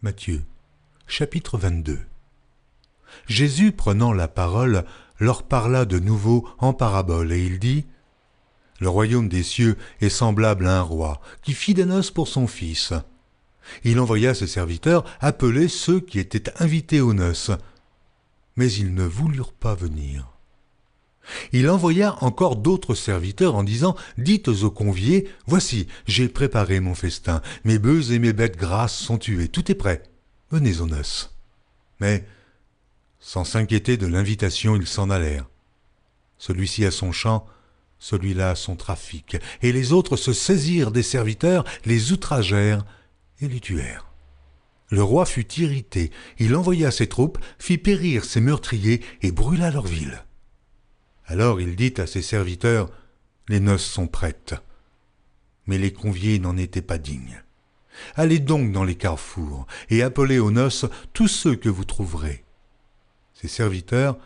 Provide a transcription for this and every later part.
Matthieu, chapitre 22. Jésus, prenant la parole, leur parla de nouveau en parabole, et il dit : Le royaume des cieux est semblable à un roi qui fit des noces pour son fils. Il envoya ses serviteurs appeler ceux qui étaient invités aux noces, mais ils ne voulurent pas venir. Il envoya encore d'autres serviteurs en disant : Dites aux conviés, voici, j'ai préparé mon festin, mes bœufs et mes bêtes grasses sont tués, tout est prêt, venez aux noces. Mais, sans s'inquiéter de l'invitation, ils s'en allèrent. Celui-ci à son champ, celui-là à son trafic, et les autres se saisirent des serviteurs, les outragèrent et les tuèrent. Le roi fut irrité, il envoya ses troupes, fit périr ses meurtriers et brûla leur ville. Alors il dit à ses serviteurs : Les noces sont prêtes. Mais les conviés n'en étaient pas dignes. Allez donc dans les carrefours et appelez aux noces tous ceux que vous trouverez. Ses serviteurs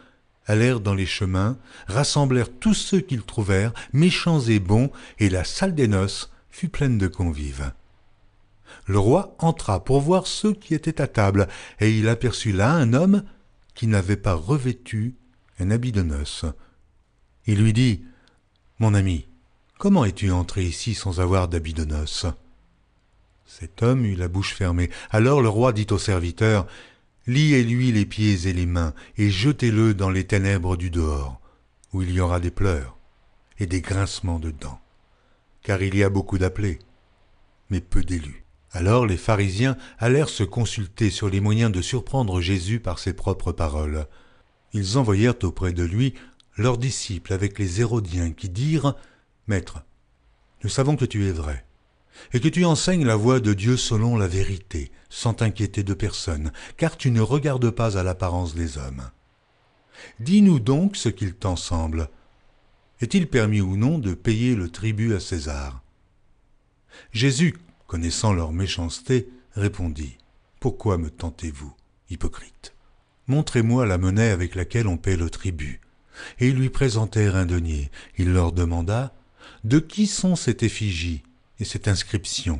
allèrent dans les chemins, rassemblèrent tous ceux qu'ils trouvèrent, méchants et bons, et la salle des noces fut pleine de convives. Le roi entra pour voir ceux qui étaient à table, et il aperçut là un homme qui n'avait pas revêtu un habit de noces. Il lui dit : Mon ami, comment es-tu entré ici sans avoir d'habit de noces ? Cet homme eut la bouche fermée. Alors le roi dit aux serviteurs : Liez-lui les pieds et les mains, et jetez-le dans les ténèbres du dehors, où il y aura des pleurs et des grincements de dents. Car il y a beaucoup d'appelés, mais peu d'élus. Alors les pharisiens allèrent se consulter sur les moyens de surprendre Jésus par ses propres paroles. Ils envoyèrent auprès de lui leurs disciples avec les Hérodiens qui dirent : Maître, nous savons que tu es vrai, et que tu enseignes la voie de Dieu selon la vérité, sans t'inquiéter de personne, car tu ne regardes pas à l'apparence des hommes. Dis-nous donc ce qu'il t'en semble. Est-il permis ou non de payer le tribut à César ? Jésus, connaissant leur méchanceté, répondit : Pourquoi me tentez-vous, hypocrite ? Montrez-moi la monnaie avec laquelle on paie le tribut. Et ils lui présentèrent un denier. Il leur demanda : De qui sont cette effigie et cette inscription ?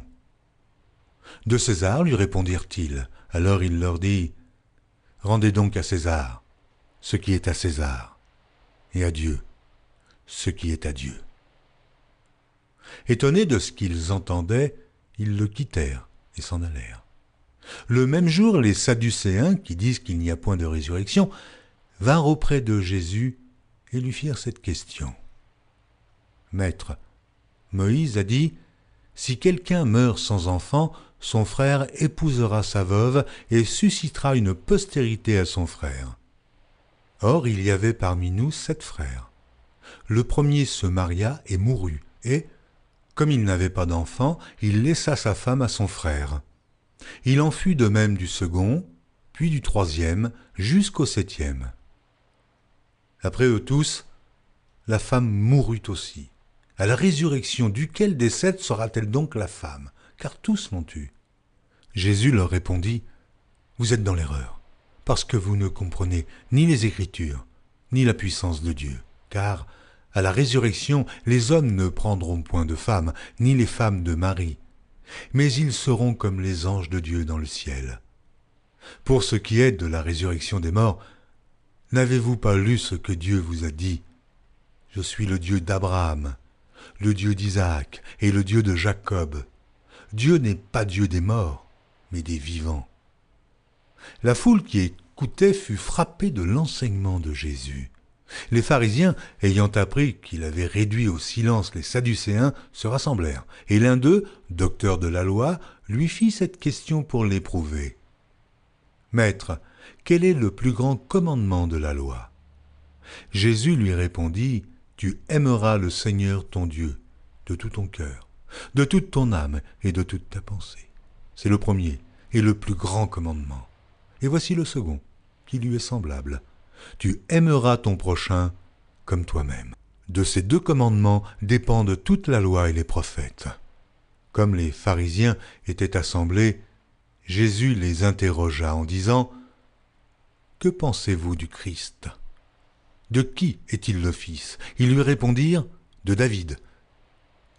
De César, lui répondirent-ils. Alors il leur dit : Rendez donc à César ce qui est à César, et à Dieu ce qui est à Dieu. Étonnés de ce qu'ils entendaient, ils le quittèrent et s'en allèrent. Le même jour, les Sadducéens, qui disent qu'il n'y a point de résurrection, vinrent auprès de Jésus et lui firent cette question. Maître, Moïse a dit : Si quelqu'un meurt sans enfant, son frère épousera sa veuve et suscitera une postérité à son frère. Or, il y avait parmi nous 7 frères. Le premier se maria et mourut, et, comme il n'avait pas d'enfant, il laissa sa femme à son frère. Il en fut de même du second, puis du troisième, jusqu'au 7e. Après eux tous, la femme mourut aussi. À la résurrection, duquel des 7 sera-t-elle donc la femme ? Car tous l'ont eue. Jésus leur répondit : Vous êtes dans l'erreur, parce que vous ne comprenez ni les Écritures, ni la puissance de Dieu. Car, à la résurrection, les hommes ne prendront point de femmes, ni les femmes de mari, mais ils seront comme les anges de Dieu dans le ciel. Pour ce qui est de la résurrection des morts, n'avez-vous pas lu ce que Dieu vous a dit ? Je suis le Dieu d'Abraham, le Dieu d'Isaac et le Dieu de Jacob. Dieu n'est pas Dieu des morts, mais des vivants. La foule qui écoutait fut frappée de l'enseignement de Jésus. Les pharisiens, ayant appris qu'il avait réduit au silence les Sadducéens, se rassemblèrent, et l'un d'eux, docteur de la loi, lui fit cette question pour l'éprouver. Maître, quel est le plus grand commandement de la loi ? Jésus lui répondit : Tu aimeras le Seigneur ton Dieu de tout ton cœur, de toute ton âme et de toute ta pensée. C'est le premier et le plus grand commandement. Et voici le second, qui lui est semblable. Tu aimeras ton prochain comme toi-même. De ces 2 commandements dépendent toute la loi et les prophètes. Comme les pharisiens étaient assemblés, Jésus les interrogea en disant : Que pensez-vous du Christ ? De qui est-il le fils ? Ils lui répondirent : De David.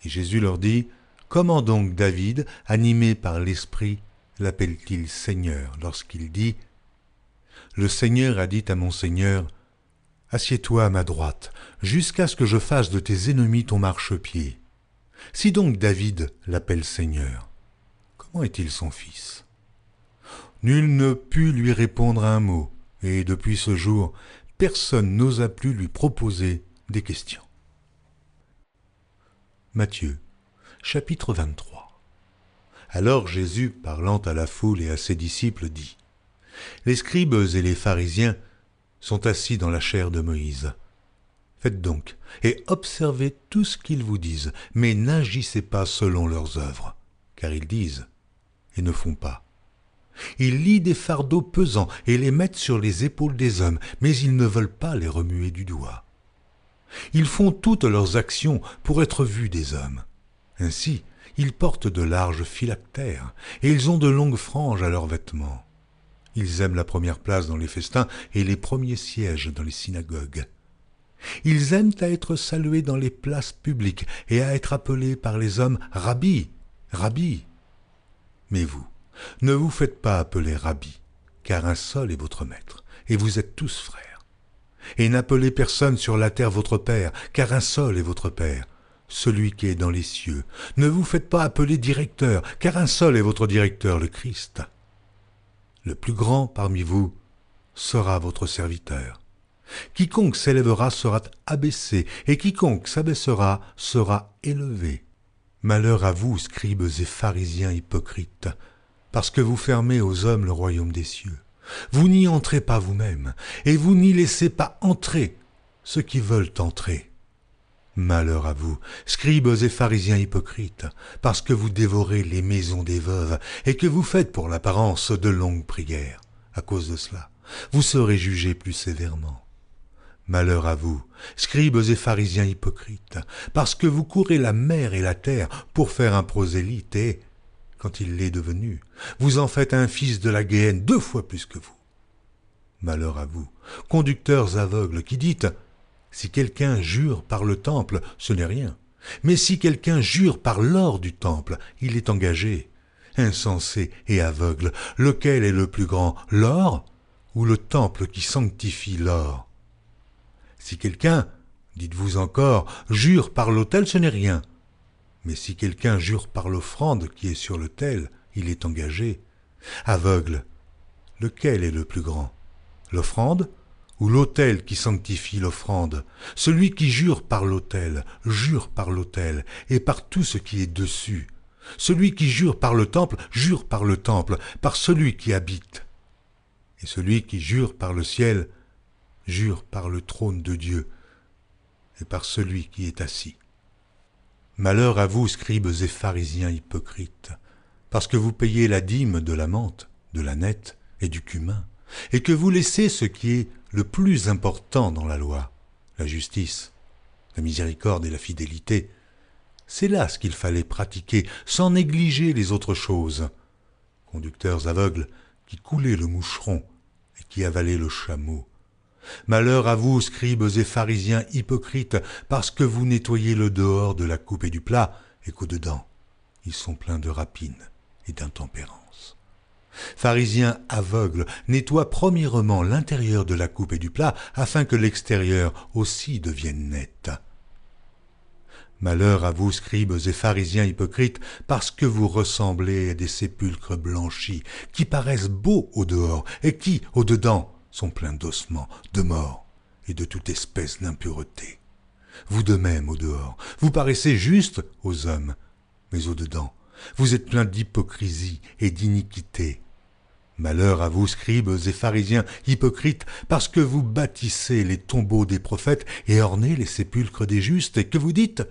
Et Jésus leur dit : Comment donc David, animé par l'Esprit, l'appelle-t-il Seigneur lorsqu'il dit « Le Seigneur a dit à mon Seigneur, assieds-toi à ma droite, jusqu'à ce que je fasse de tes ennemis ton marchepied. » Si donc David l'appelle Seigneur, comment est-il son fils? Nul ne put lui répondre un mot, et depuis ce jour, personne n'osa plus lui proposer des questions. Matthieu, chapitre 23. Alors Jésus, parlant à la foule et à ses disciples, dit « Les scribes et les pharisiens sont assis dans la chaire de Moïse. Faites donc, et observez tout ce qu'ils vous disent, mais n'agissez pas selon leurs œuvres, car ils disent et ne font pas. Ils lient des fardeaux pesants et les mettent sur les épaules des hommes, mais ils ne veulent pas les remuer du doigt. Ils font toutes leurs actions pour être vus des hommes. Ainsi, ils portent de larges phylactères, et ils ont de longues franges à leurs vêtements. Ils aiment la première place dans les festins et les premiers sièges dans les synagogues. Ils aiment à être salués dans les places publiques et à être appelés par les hommes « Rabbi, Rabbi ». Mais vous, ne vous faites pas appeler Rabbi, car un seul est votre maître, et vous êtes tous frères. Et n'appelez personne sur la terre votre Père, car un seul est votre Père, celui qui est dans les cieux. Ne vous faites pas appeler directeur, car un seul est votre directeur, le Christ. Le plus grand parmi vous sera votre serviteur. Quiconque s'élèvera sera abaissé, et quiconque s'abaissera sera élevé. Malheur à vous, scribes et pharisiens hypocrites, parce que vous fermez aux hommes le royaume des cieux. Vous n'y entrez pas vous-même, et vous n'y laissez pas entrer ceux qui veulent entrer. Malheur à vous, scribes et pharisiens hypocrites, parce que vous dévorez les maisons des veuves, et que vous faites pour l'apparence de longues prières. À cause de cela, vous serez jugés plus sévèrement. Malheur à vous, scribes et pharisiens hypocrites, parce que vous courez la mer et la terre pour faire un prosélyte et, quand il l'est devenu, vous en faites un fils de la Guéhenne 2 fois plus que vous. Malheur à vous, conducteurs aveugles, qui dites « Si quelqu'un jure par le temple, ce n'est rien, mais si quelqu'un jure par l'or du temple, il est engagé. Insensé et aveugle, lequel est le plus grand, l'or ou le temple qui sanctifie l'or ? Si quelqu'un, dites-vous encore, jure par l'autel, ce n'est rien. Mais si quelqu'un jure par l'offrande qui est sur l'autel, il est engagé. Aveugle, lequel est le plus grand, l'offrande ou l'autel qui sanctifie l'offrande? Celui qui jure par l'autel, jure par l'autel et par tout ce qui est dessus. Celui qui jure par le temple, jure par le temple, par celui qui habite. Et celui qui jure par le ciel, jure par le trône de Dieu et par celui qui est assis. Malheur à vous, scribes et pharisiens hypocrites, parce que vous payez la dîme de la menthe, de la nette et du cumin, et que vous laissez ce qui est le plus important dans la loi, la justice, la miséricorde et la fidélité. C'est là ce qu'il fallait pratiquer, sans négliger les autres choses. Conducteurs aveugles qui coulaient le moucheron et qui avalaient le chameau. Malheur à vous, scribes et pharisiens hypocrites, parce que vous nettoyez le dehors de la coupe et du plat, et qu'au-dedans, ils sont pleins de rapine et d'intempérance. Pharisiens aveugles, nettoient premièrement l'intérieur de la coupe et du plat, afin que l'extérieur aussi devienne net. Malheur à vous, scribes et pharisiens hypocrites, parce que vous ressemblez à des sépulcres blanchis, qui paraissent beaux au dehors, et qui, au dedans, sont pleins d'ossements, de morts et de toute espèce d'impureté. Vous de même, au dehors, vous paraissez justes aux hommes, mais au dedans, vous êtes pleins d'hypocrisie et d'iniquité. Malheur à vous, scribes et pharisiens hypocrites, parce que vous bâtissez les tombeaux des prophètes et ornez les sépulcres des justes, et que vous dites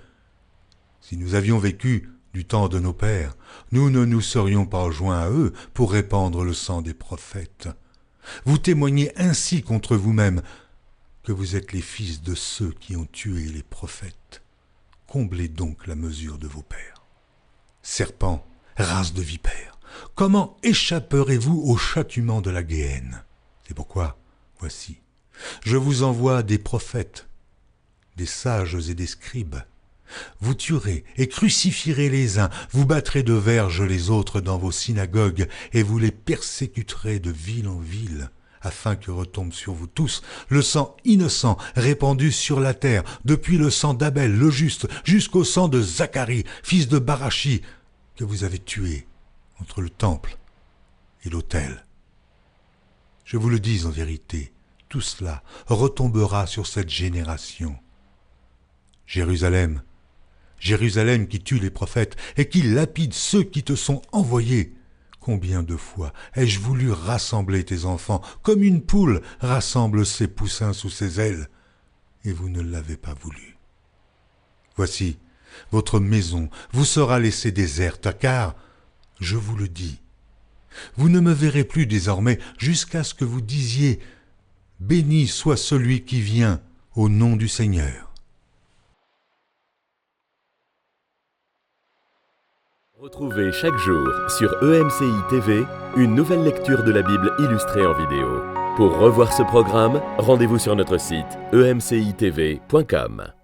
« Si nous avions vécu du temps de nos pères, nous ne nous serions pas joints à eux pour répandre le sang des prophètes. » Vous témoignez ainsi contre vous-même que vous êtes les fils de ceux qui ont tué les prophètes. Comblez donc la mesure de vos pères. Serpents, race de vipères, comment échapperez-vous au châtiment de la Guéhenne? C'est pourquoi, voici, je vous envoie des prophètes, des sages et des scribes. Vous tuerez et crucifierez les uns, vous battrez de verge les autres dans vos synagogues, et vous les persécuterez de ville en ville, afin que retombe sur vous tous le sang innocent répandu sur la terre, depuis le sang d'Abel le juste jusqu'au sang de Zacharie, fils de Barachi, que vous avez tué entre le temple et l'autel. Je vous le dis en vérité, tout cela retombera sur cette génération. Jérusalem, Jérusalem qui tue les prophètes et qui lapide ceux qui te sont envoyés. Combien de fois ai-je voulu rassembler tes enfants, comme une poule rassemble ses poussins sous ses ailes, et vous ne l'avez pas voulu. Voici, votre maison vous sera laissée déserte, car, je vous le dis, vous ne me verrez plus désormais jusqu'à ce que vous disiez « Béni soit celui qui vient au nom du Seigneur ». Retrouvez chaque jour sur EMCI TV une nouvelle lecture de la Bible illustrée en vidéo. Pour revoir ce programme, rendez-vous sur notre site emcitv.com.